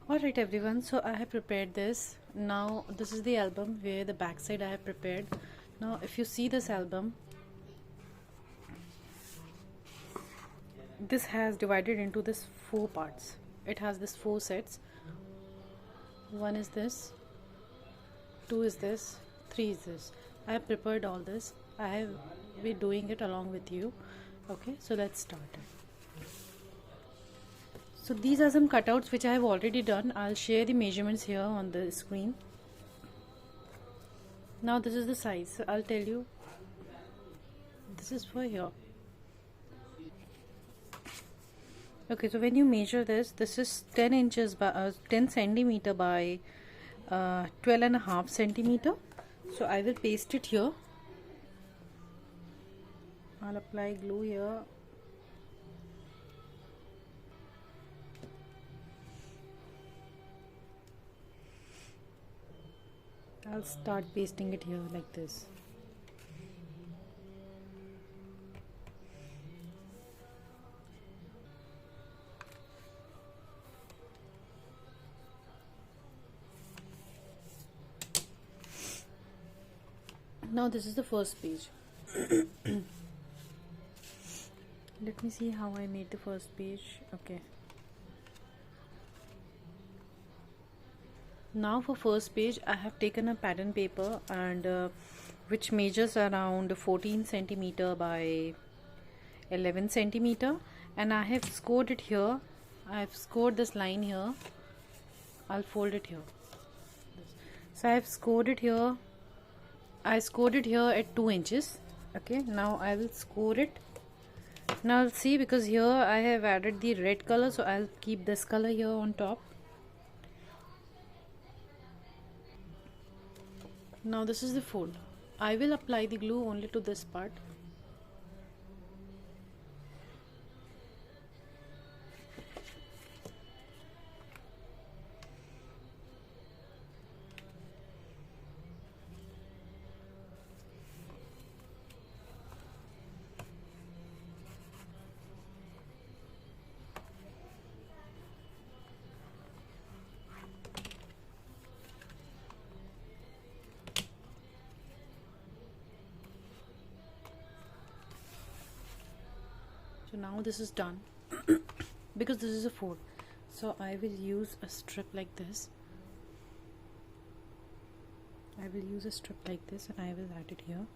Alright everyone, so I have prepared this. Now this is the album where the back side I have prepared. Now if you see this album, this has divided into this 4 parts. It has this 4 sets. One is this, 2 is this, 3 is this. I have prepared all this. I have been doing it along with you. Okay, so let's start it. So these are some cutouts which I have already done. I'll share the measurements here on the screen. Now this is the size. So I'll tell you. This is for here. Okay, so when you measure this, this is 10 inches by 10 centimeter by 12.5 centimeter. So I will paste it here. I'll apply glue here. I'll start pasting it here like this. Now this is the first page. Let me see how I made the first page. Okay. Now for first page I have taken a pattern paper and which measures around 14 centimeter by 11 centimeter, and I have scored it here. I have scored this line here. I'll fold it here. So I have scored it here. I scored it here at 2 inches. Okay, now I will score it. Now see, because here I have added the red color, so I'll keep this color here on top. Now this is the fold. I will apply the glue only to this part. So now this is done. Because this is a fold, so I will use a strip like this. I will use a strip like this and I will add it here.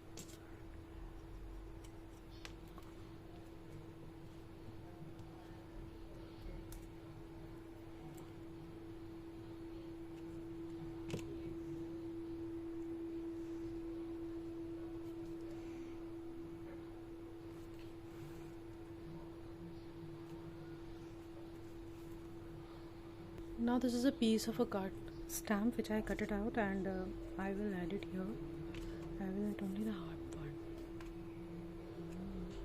Now this is a piece of a card stamp which I cut it out, and I will add it here. I will add only the hard part.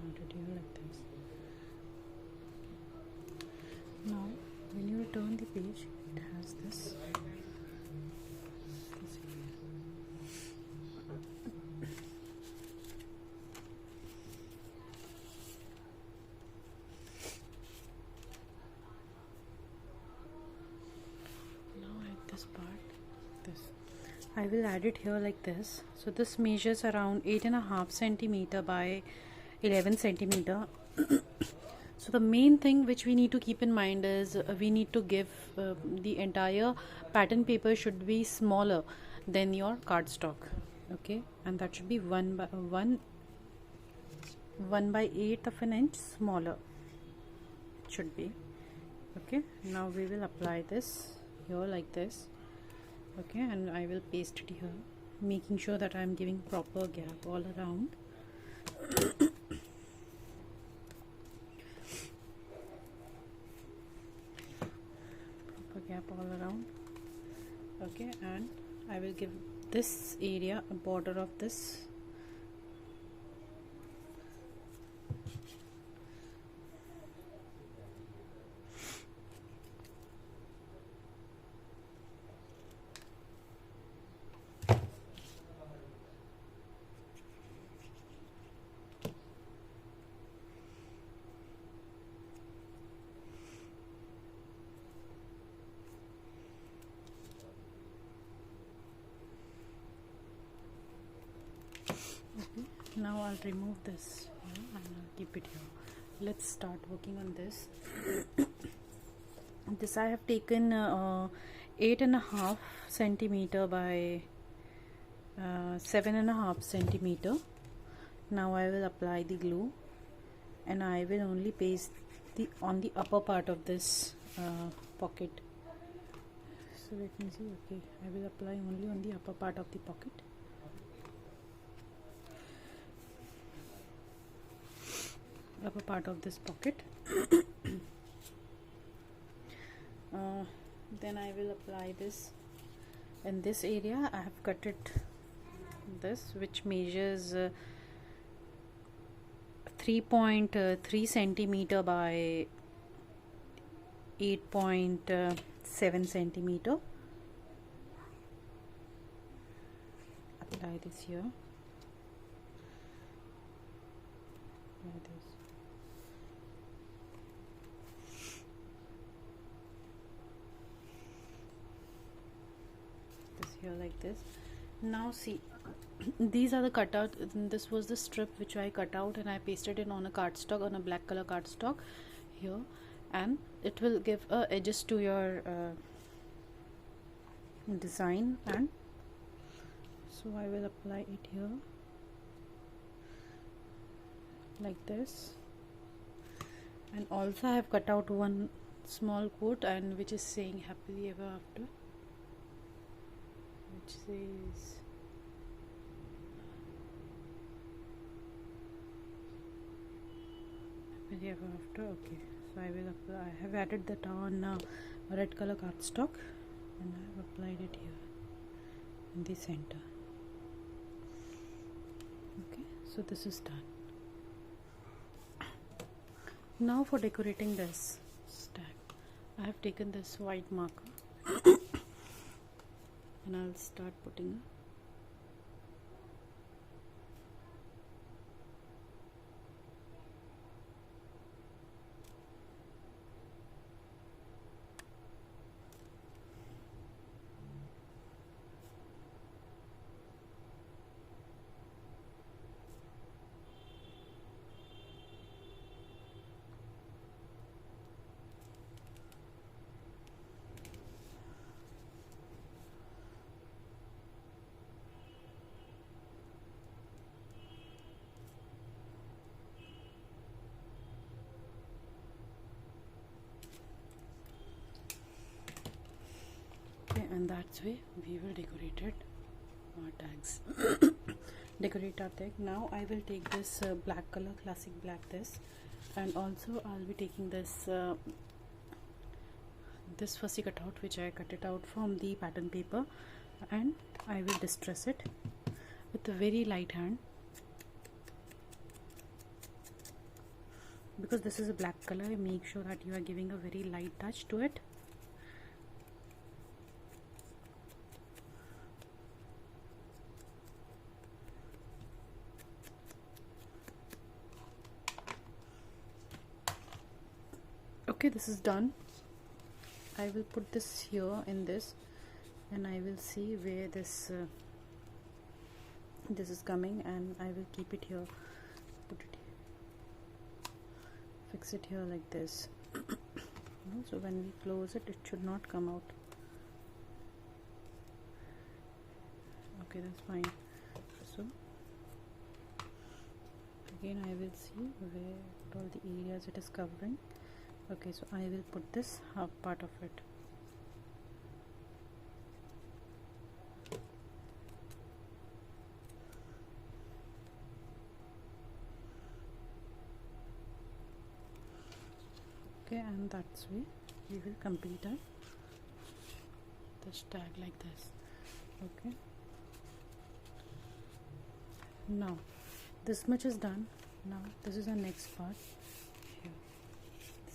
Add it here like this. Now when you turn the page, it has this. I will add it here like this. So this measures around 8.5 centimeter by 11 centimeter. So the main thing which we need to keep in mind is we need to give the entire pattern paper should be smaller than your cardstock. Okay, and that should be 1 by 8 of an inch smaller. It should be. Okay, now we will apply this here like this. Okay, and I will paste it here, making sure that I am giving proper gap all around. Proper gap all around. Okay, and I will give this area a border of this. Now I'll remove this here and I'll keep it here. Let's start working on this. This I have taken 8.5 centimeter by 7.5 centimeter. Now I will apply the glue, and I will only paste on the upper part of this pocket. So let me see. Okay, I will apply only on the upper part of the pocket. Upper part of this pocket. Then I will apply this in this area. I have cut it this, which measures 3.3 centimeter by 8.7 centimeter. Apply this here. Apply this. Here like this. Now see, these are the cutout. This was the strip which I cut out and I pasted it on a cardstock, on a black color cardstock here, and it will give edges to your design. And so I will apply it here like this. And also I have cut out one small quote, and which is saying happily ever after, which says happily ever after. Okay, so I will apply. I have added that on red color cardstock, and I have applied it here in the center. Okay, so this is done. Now for decorating this stack, I have taken this white marker and I'll start putting and that's way we will decorate it, our tags. Decorate our tag. Now I will take this black color, classic black, this, and also I'll be taking this this fussy cutout which I cut it out from the pattern paper, and I will distress it with a very light hand, because this is a black color. Make sure that you are giving a very light touch to it. Okay, this is done. I will put this here in this, and I will see where this this is coming, and I will keep it here, put it here, fix it here like this. So when we close it, it should not come out. Okay, that's fine. So again I will see where all the areas it is covering. Okay, so I will put this half part of it. Okay, and that's way we will complete this tag like this. Okay, now this much is done. Now this is the next part.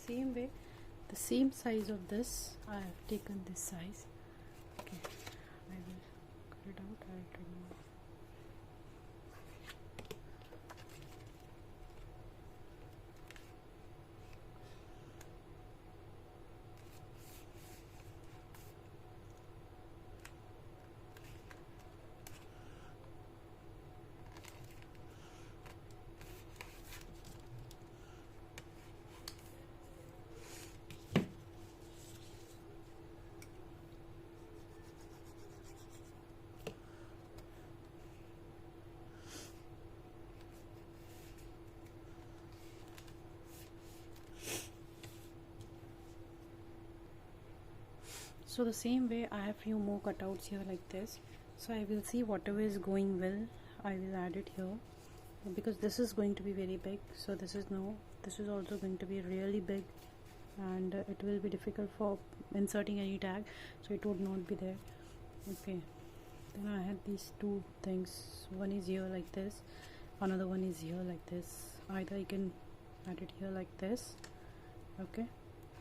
Same way, the same size of this, I have taken this size. Okay, I will cut it out. I will remove. So the same way I have few more cutouts here like this. So I will see whatever is going well, I will add it here, because this is going to be very big. So this is also going to be really big, and it will be difficult for inserting any tag, so it would not be there. Okay, then I had these two things. One is here like this, another one is here like this. Either you can add it here like this, okay,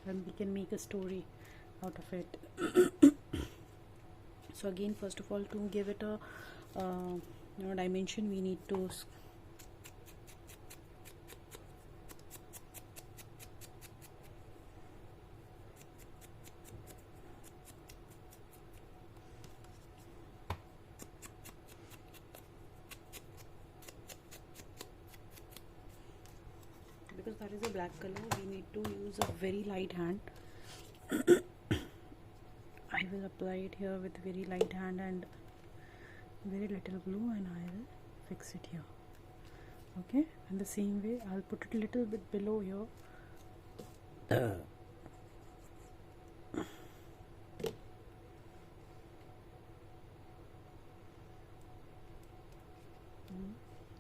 and we can make a story out of it. So again, first of all, to give it a dimension, we need to because that is a black color, we need to use a very light hand. I will apply it here with very light hand and very little glue, and I will fix it here. Okay, and the same way I'll put it a little bit below here.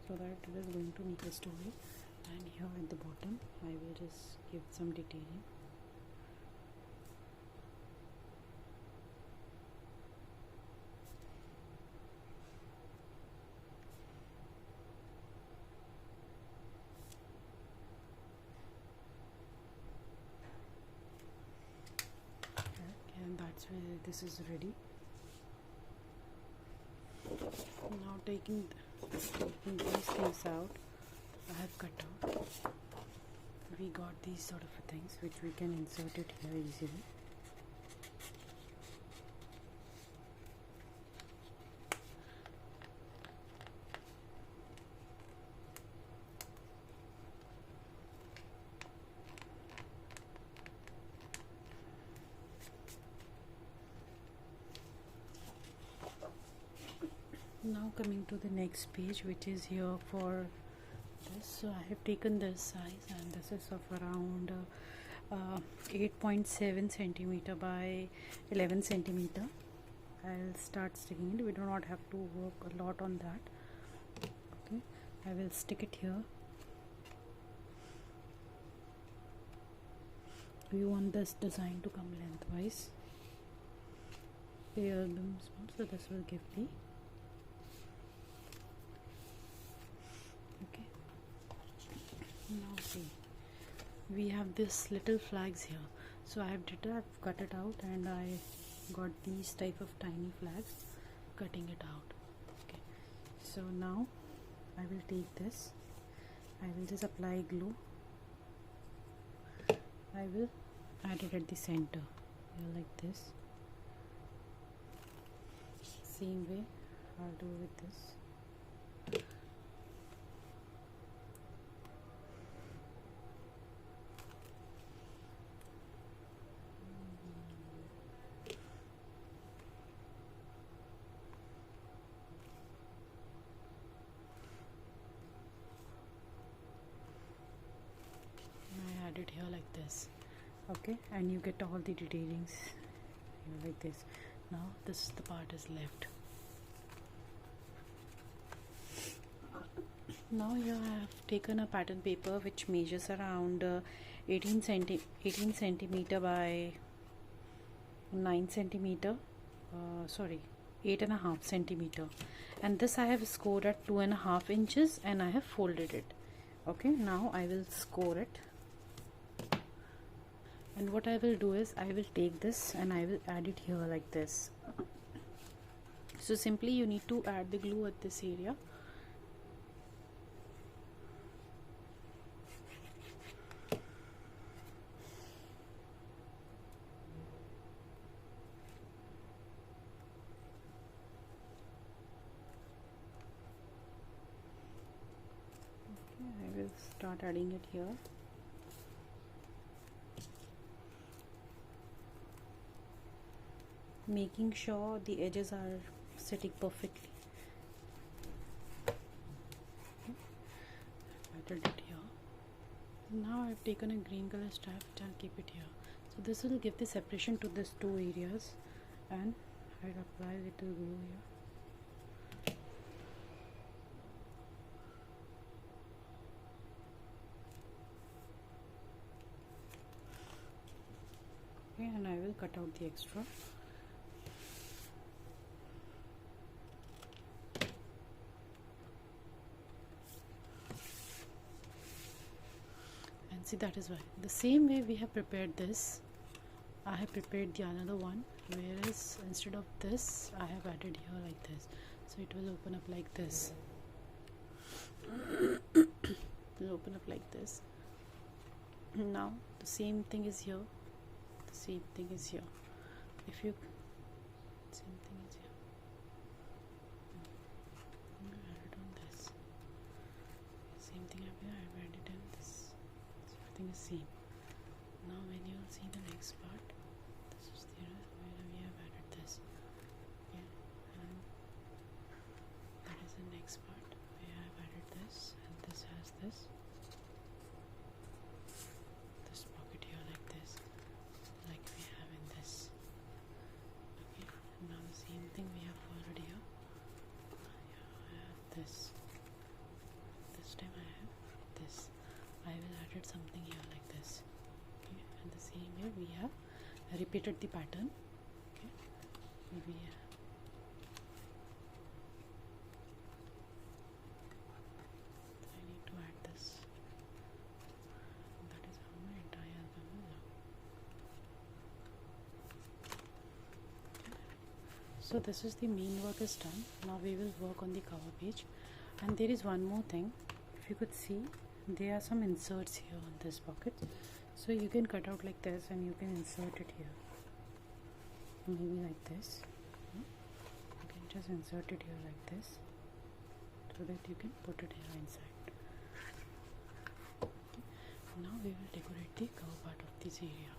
So that it is going to make a story. And here at the bottom I will just give some detailing. And that's where this is ready. Now taking these things out, I have cut out. We got these sort of things which we can insert it here easily. Now coming to the next page, which is here for this. So I have taken this size, and this is of around 8.7 centimeter by 11 centimeter. I'll start sticking it. We do not have to work a lot on that. Okay, I will stick it here. We want this design to come lengthwise. The album, so this will give the now see, we have this little flags here. So I've cut it out, and I got these type of tiny flags, cutting it out. Okay, so now I will take this, I will just apply glue, I will add it at the center here like this. Same way I'll do with this. It here like this, okay, and you get all the detailings here like this. Now this is the part is left. Now here I have taken a pattern paper which measures around 18 centimeter by 9 centimeter, sorry, 8.5 centimeter, and this I have scored at 2.5 inches, and I have folded it. Okay, now I will score it. And what I will do is I will take this and I will add it here like this. So simply you need to add the glue at this area. Okay, I will start adding it here. Making sure the edges are sitting perfectly. Okay. Added it here. Now I've taken a green color strap, which I'll keep it here. So this will give the separation to these two areas, and I'll apply a little glue here. Okay, and I will cut out the extra. And see, that is why the same way we have prepared this, I have prepared the another one, whereas instead of this I have added here like this, so it will open up like this. It will open up like this. Now the same thing is here, the same thing is here. If you same thing is here, I'm gonna add it on this. Same thing up here, I've added in this. So everything is same. Now when you see the next part, this is the where we have added this. Okay, and that is the next part where I have added this, and this has this pocket here like this, like we have in this. Okay, and now the same thing we have followed here. Here I have this. This time I have this. I will added something here like this. Okay, and the same way we have repeated the pattern. Okay, maybe I need to add this. That is how my entire album will look. Okay. So this is the main work is done. Now we will work on the cover page, and there is one more thing. If you could see, there are some inserts here on this pocket, so you can cut out like this and you can insert it here, maybe like this. You can just insert it here like this, so that you can put it here inside. Okay. Now we will decorate the cover part of this area.